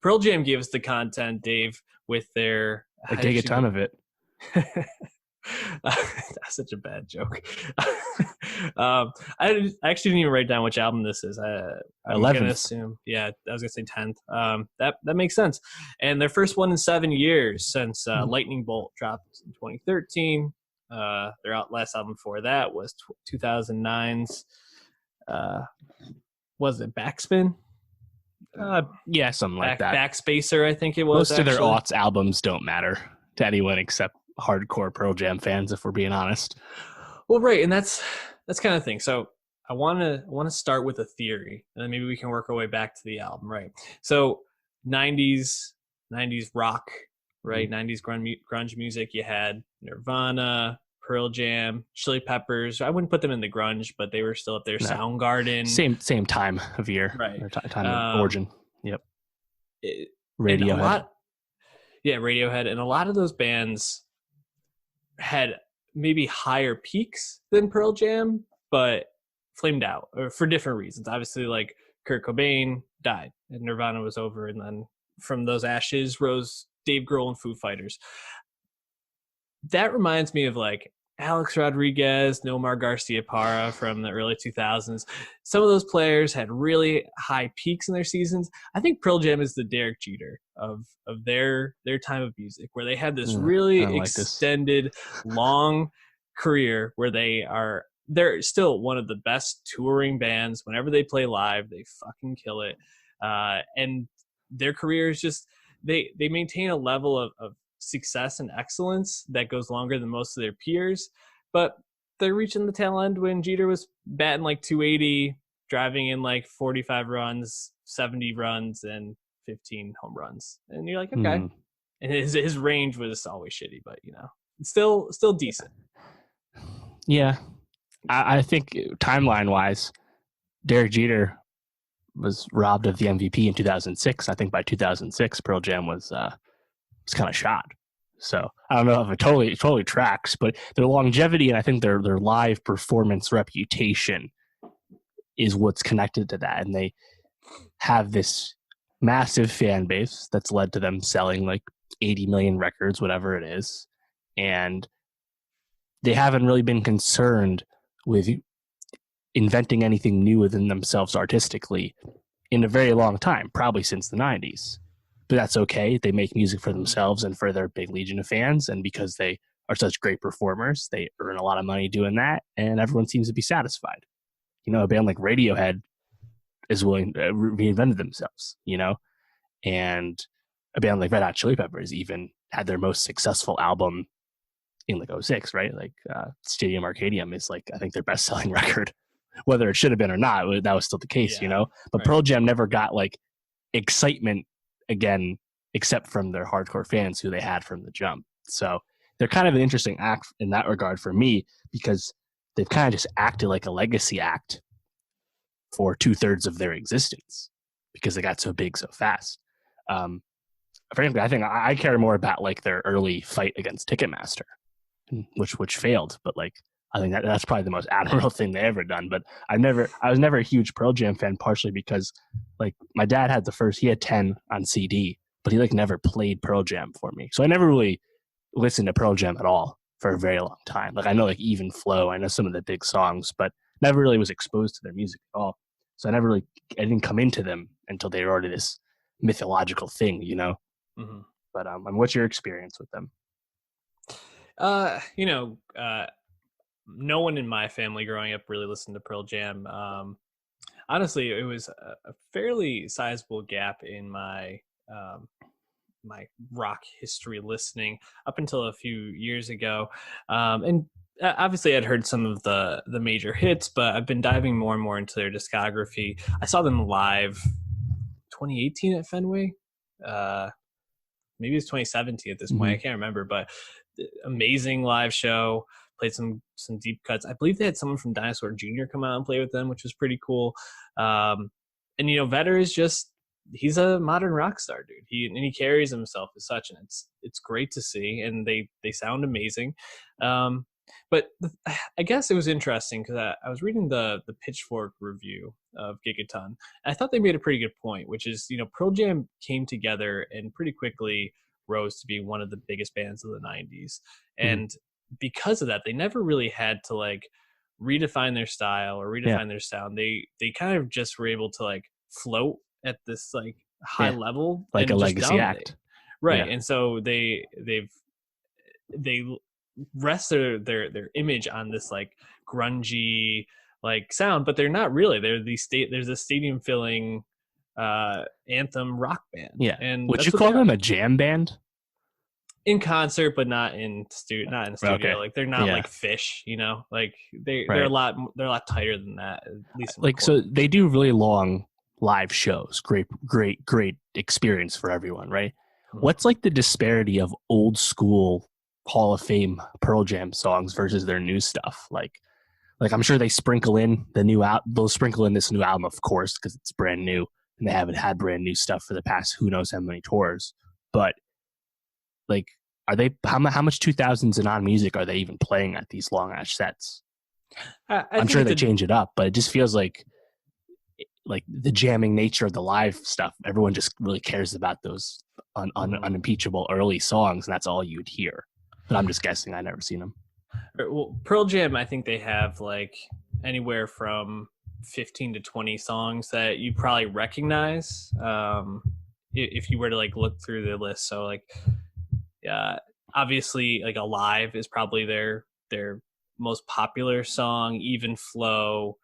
Pearl Jam gave us the content, Dave, with their a gigaton of it. That's such a bad joke. I actually didn't even write down which album this is. I'm gonna assume, I was gonna say 10th. That makes sense. And their first one in 7 years since Lightning Bolt dropped in 2013. Their last album before that was 2009's. Was it Backspin? Something like that. Backspacer, I think it was. Most of their aughts albums don't matter to anyone except hardcore Pearl Jam fans, if we're being honest. Well, right, and that's kind of the thing. So I want to start with a theory, and then maybe we can work our way back to the album, right? So 90s rock, right? 90s grunge music. You had Nirvana, Pearl Jam, Chili Peppers. I wouldn't put them in the grunge, but they were still up there. No. Soundgarden. Same time of year, right? Or time of origin. Yep. Radiohead. Radiohead, and a lot of those bands had maybe higher peaks than Pearl Jam, but flamed out for different reasons. Obviously, like Kurt Cobain died and Nirvana was over, and then from those ashes rose Dave Grohl and Foo Fighters. That reminds me of like Alex Rodriguez, Nomar Garcia Parra from the early 2000s. Some of those players had really high peaks in their seasons. I think Pearl Jam is the Derek Jeter of their time of music, where they had this really extended, long career where they're still one of the best touring bands. Whenever they play live, they fucking kill it. And their career is just, they maintain a level of success and excellence that goes longer than most of their peers, but they're reaching the tail end when Jeter was batting like 280, driving in like 45 runs, 70 runs, and 15 home runs, and you're like, okay. And his range was always shitty, but it's still decent. Yeah, I think timeline wise, Derek Jeter was robbed of the MVP in 2006. I think by 2006, Pearl Jam was kind of shot. So I don't know if it totally tracks, but their longevity and I think their live performance reputation is what's connected to that. And they have this massive fan base that's led to them selling like 80 million records, whatever it is. And they haven't really been concerned with inventing anything new within themselves artistically in a very long time, probably since the 90s. But that's okay. They make music for themselves and for their big legion of fans. And because they are such great performers, they earn a lot of money doing that. And everyone seems to be satisfied. A band like Radiohead is willing to reinvented themselves, and a band like Red Hot Chili Peppers even had their most successful album in like 06, right? Like Stadium Arcadium is like, I think their best selling record, whether it should have been or not, that was still the case, But right. Pearl Jam never got like excitement again, except from their hardcore fans who they had from the jump. So they're kind of an interesting act in that regard for me, because they've kind of just acted like a legacy act for 2/3 of their existence because they got so big so fast. Frankly, I think I care more about like their early fight against Ticketmaster, which failed. But like, I think that's probably the most admirable thing they ever done. But I was never a huge Pearl Jam fan, partially because like my dad had he had 10 on CD, but he like never played Pearl Jam for me. So I never really listened to Pearl Jam at all for a very long time. Like I know like Even Flow, I know some of the big songs, but never really was exposed to their music at all. So I didn't come into them until they were already this mythological thing, Mm-hmm. But what's your experience with them? No one in my family growing up really listened to Pearl Jam. Honestly, it was a fairly sizable gap in my my rock history listening up until a few years ago. And obviously I'd heard some of the major hits, but I've been diving more and more into their discography. I saw them live 2018 at Fenway. Maybe it's 2017 at this point. I can't remember, but amazing live show. Played some deep cuts. I believe they had someone from Dinosaur Jr. come out and play with them, which was pretty cool. And Vedder is he's a modern rock star, dude. He carries himself as such, and it's great to see. And they sound amazing. But I guess it was interesting because I was reading the Pitchfork review of Gigaton. I thought they made a pretty good point, which is, Pearl Jam came together and pretty quickly rose to be one of the biggest bands of the 90s. Mhm. And because of that, they never really had to like redefine their style or Yeah. redefine their sound. They kind of just were able to like float at this like high Yeah. level Like a and just legacy dominate. act. Right. Yeah. And so they rest their image on this like grungy like sound, but they're not really. There's a stadium filling anthem rock band, Yeah. and Would that's you what they call them are a jam band? in concert, but not in studio. Okay. Like they're not Yeah. like Fish, like they're a Right. lot tighter than that, at least in Like, so recording. they do really long live shows. Great, great, great experience for everyone, right? Mhm. What's like the disparity of old school Hall of Fame Pearl Jam songs versus their new stuff? Like I'm sure they sprinkle in the new out. They'll sprinkle in this new album, of course, because it's brand new, and they haven't had brand new stuff for the past who knows how many tours. But like, are they how much 2000s and on music are they even playing at these long ass sets? I I'm think sure it's they change it up, but it just feels like the jamming nature of the live stuff. Everyone just really cares about those unimpeachable early songs, and that's all you'd hear. But I'm just guessing. I never seen them. well, Pearl Jam, I think they have like anywhere from 15 to 20 songs that you probably recognize if you were to like look through the list. So like, yeah, obviously like Alive is probably their most popular song, Even Flow.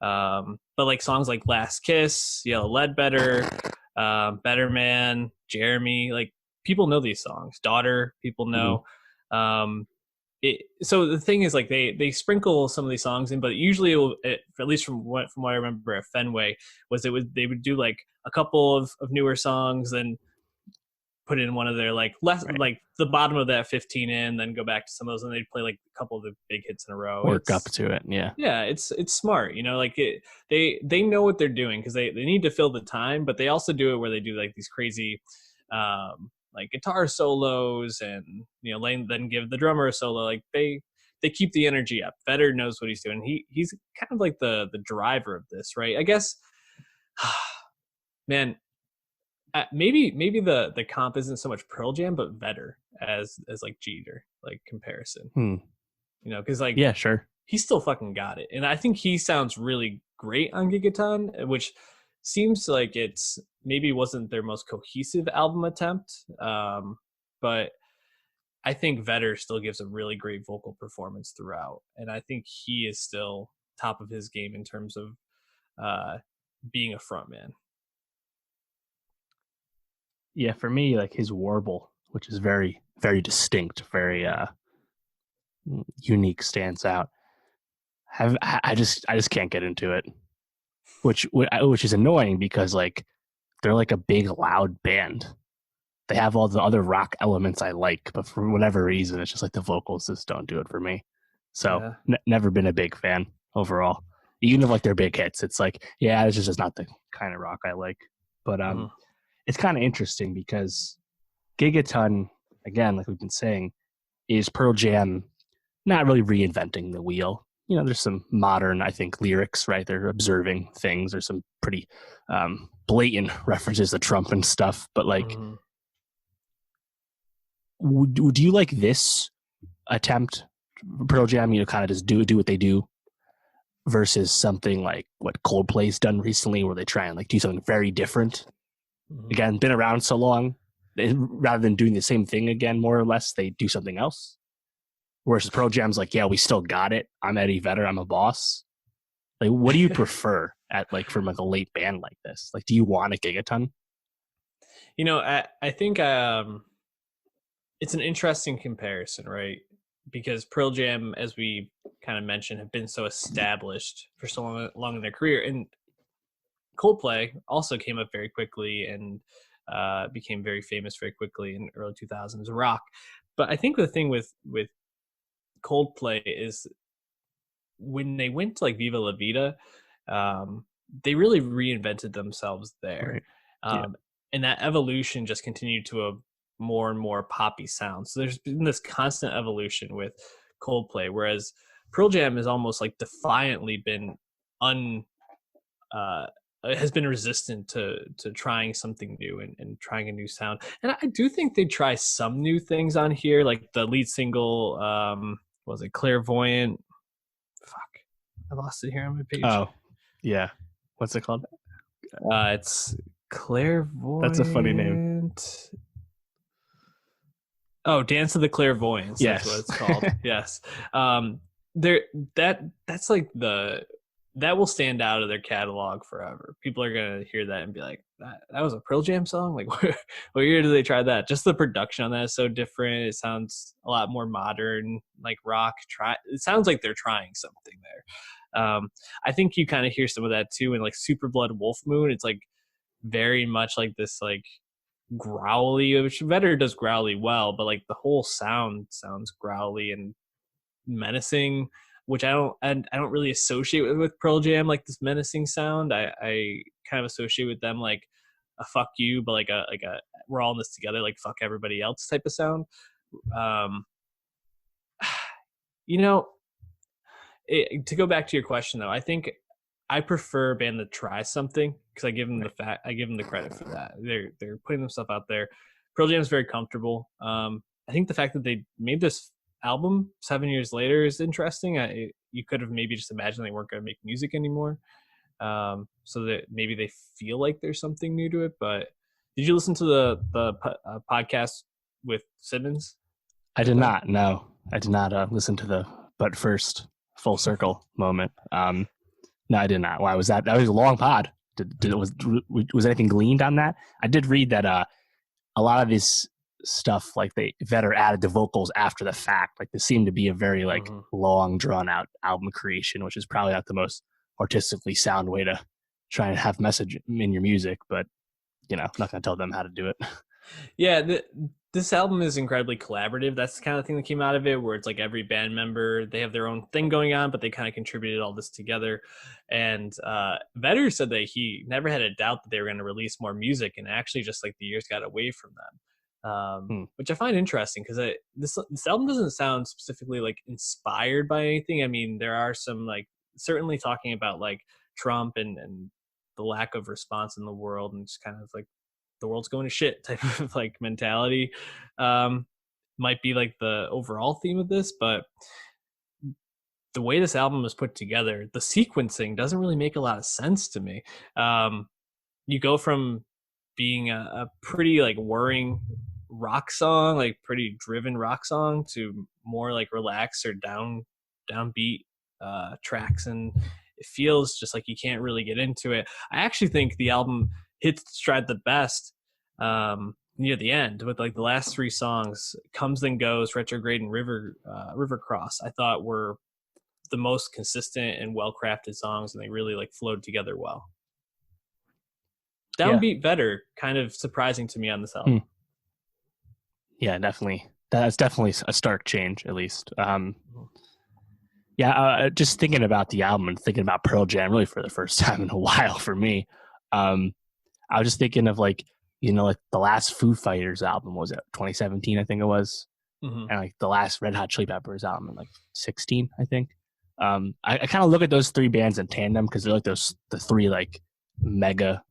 But like songs like Last Kiss, Yellow Ledbetter, Better Man, Jeremy, like people know these songs. Daughter, people Mm-hmm. know. Um, so the thing is like they sprinkle some of these songs in, but usually at least from what I remember at Fenway was they would do like a couple of newer songs and put in one of their like less Right. like the bottom of that 15 in, then go back to some of those, and they'd play like a couple of the big hits in a row. Work up to it. Yeah. Yeah, it's smart, like they know what they're doing because they need to fill the time, but they also do it where they do like these crazy like guitar solos and Lane then give the drummer a solo. Like they keep the energy up. Vedder knows what he's doing. He's kind of like the driver of this, right? I guess man, maybe the comp isn't so much Pearl Jam, but Vedder as like Jeter, like comparison. Because like Yeah, sure. he still fucking got it, and I think he sounds really great on Gigaton, which seems like it's maybe wasn't their most cohesive album attempt, but I think Vedder still gives a really great vocal performance throughout, and I think he is still top of his game in terms of uh, being a frontman. Yeah, for me, like his warble, which is very, very distinct, very unique, stands out. I just can't get into it, which is annoying because like they're like a big loud band. They have all the other rock elements I like, but for whatever reason, it's just like the vocals just don't do it for me. So Yeah. never been a big fan overall. Even if like their big hits, it's like it's just not the kind of rock I like. But it's kind of interesting because Gigaton, again, like we've been saying, is Pearl Jam not really reinventing the wheel. There's some modern, I think, lyrics, right? They're observing things. There's some pretty blatant references to Trump and stuff. But like, would you like this attempt, Pearl Jam? Kind of just do what they do, versus something like what Coldplay's done recently, where they try and like do something very different. Again, been around so long, rather than doing the same thing again, more or less, they do something else. Whereas Pearl Jam's like, yeah, we still got it. I'm Eddie Vedder. I'm a boss. Like, what do you prefer from like a late band like this? Like, do you want a Gigaton? I think it's an interesting comparison, right? Because Pearl Jam, as we kind of mentioned, have been so established for so long in their career, and Coldplay also came up very quickly and became very famous very quickly in early 2000s rock. But I think the thing with Coldplay is when they went to like Viva La Vida, they really reinvented themselves there. Right. And that evolution just continued to a more and more poppy sound. So there's been this constant evolution with Coldplay, whereas Pearl Jam has almost like defiantly been uh, has been resistant to trying something new and trying a new sound. And I do think they try some new things on here, like the lead single, was it Clairvoyant? Fuck, I lost it here on my page. Oh, yeah. What's it called? It's Clairvoyant. That's a funny name. Oh, Dance of the Clairvoyants. Yes. That's what it's called. Yes. There that's like that will stand out of their catalog forever. People are gonna hear that and be like, that was a Pearl Jam song? Like what year did they try that? Just the production on that is so different. It sounds a lot more modern, like rock. It sounds like they're trying something there. I think you kind of hear some of that too in like Super Blood Wolf Moon. It's like very much like this like growly, which Vedder does growly well, but like the whole sound sounds growly and menacing, which I don't really associate with Pearl Jam, like this menacing sound. I kind of associate with them like a fuck you, but like a we're all in this together, like fuck everybody else type of sound. Um, you know, to go back to your question though, I think I prefer a band that tries something because I give them I give them the credit for that. They're putting themselves out there. Pearl Jam is very comfortable. I think the fact that they made this album 7 years later is interesting. You could have maybe just imagined they weren't going to make music anymore, so that maybe they feel like there's something new to it. But did you listen to the podcast with Simmons? I did not. No, I did not listen to the But First Full Circle moment. No, I did not. Why was that? That was a long pod. Was anything gleaned on that? I did read that a lot of this stuff, like Vedder added the vocals after the fact. Like this seemed to be a very like long, drawn out album creation, which is probably not the most artistically sound way to try and have message in your music. But I'm not going to tell them how to do it. Yeah, this album is incredibly collaborative. That's the kind of thing that came out of it, where it's like every band member, they have their own thing going on, but they kind of contributed all this together. And Vedder said that he never had a doubt that they were going to release more music, and actually just like the years got away from them, which I find interesting because this album doesn't sound specifically like inspired by anything. I mean, there are some like certainly talking about like Trump and the lack of response in the world and just kind of like the world's going to shit type of like mentality might be like the overall theme of this, but the way this album is put together, the sequencing doesn't really make a lot of sense to me. You go from being a pretty like whirring rock song, like pretty driven rock song, to more like relaxed or downbeat tracks, and it feels just like you can't really get into it. I actually think the album hits stride the best near the end with like the last three songs, Comes Then Goes, Retrograde, and River Cross. I thought were the most consistent and well crafted songs, and they really like flowed together well. Downbeat Vedder, kind of surprising to me on this album. Yeah, definitely. That's definitely a stark change, at least. Just thinking about the album and thinking about Pearl Jam really for the first time in a while for me. I was just thinking of like the last Foo Fighters album was it 2017, I think it was, and like the last Red Hot Chili Peppers album in like 16, I think. I kind of look at those three bands in tandem because they're like the three like mega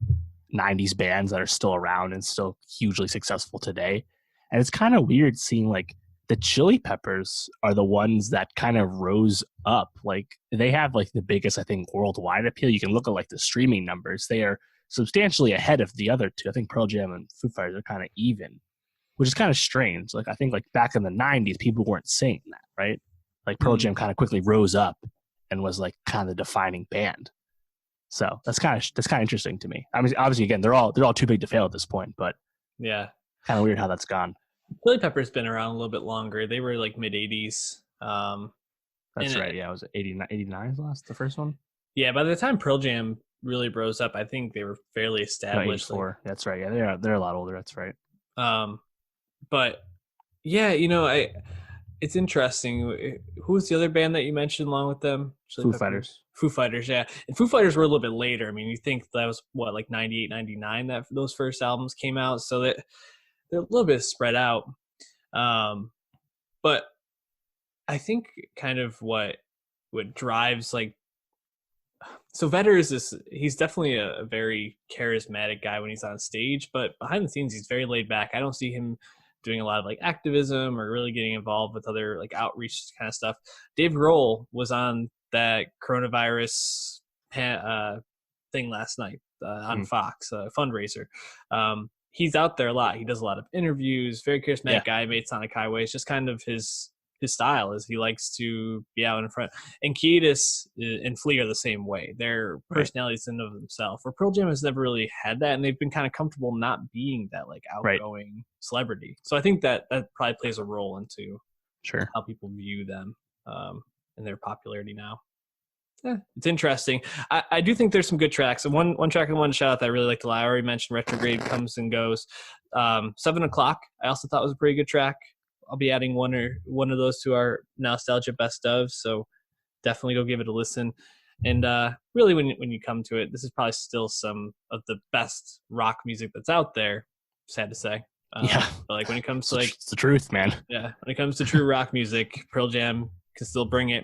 90s bands that are still around and still hugely successful today. And it's kind of weird seeing like the Chili Peppers are the ones that kind of rose up. Like they have like the biggest, I think, worldwide appeal. You can look at like the streaming numbers. They are substantially ahead of the other two. I think Pearl Jam and Foo Fighters are kind of even, which is kind of strange. Like I think like back in the 90s, people weren't saying that, right? Like Pearl Jam kind of quickly rose up and was like kind of the defining band. So that's kind of interesting to me. I mean, obviously, again, they're all too big to fail at this point, but yeah, kind of weird how that's gone. Chili Pepper's been around a little bit longer. They were like mid 80s. That's right. Yeah, it was 89 last, the first one. Yeah, by the time Pearl Jam really rose up, I think they were fairly established. 84. That's right. Yeah, they're a lot older. That's right. But yeah, it's interesting. Who was the other band that you mentioned along with them? Foo Fighters. Foo Fighters, yeah. And Foo Fighters were a little bit later. I mean, you think that was what, like 98, 99 that those first albums came out. So they're a little bit spread out. But I think kind of what drives like so Vetter is this he's definitely a very charismatic guy when he's on stage, but behind the scenes he's very laid back. I don't see him doing a lot of like activism or really getting involved with other like outreach kind of stuff. Dave Grohl was on that coronavirus thing last night on Fox, fundraiser. He's out there a lot. He does a lot of interviews. Very charismatic guy. Made Sonic Highway. It's just kind of his style is he likes to be out in front. And Kiedis and Flea are the same way. Their personalities in of themselves. Where Pearl Jam has never really had that, and they've been kind of comfortable not being that like outgoing celebrity. So I think that probably plays a role into how people view them and their popularity now. Yeah, it's interesting. I do think there's some good tracks. And one track I want to shout out that I really liked a lot. I already mentioned Retrograde Comes and Goes. 7 O'Clock, I also thought was a pretty good track. I'll be adding one of those to our Nowstalgia best of, so definitely go give it a listen. And really, when you come to it, this is probably still some of the best rock music that's out there. Sad to say, but like when it comes to like it's the truth, man. Yeah, when it comes to true rock music, Pearl Jam can still bring it.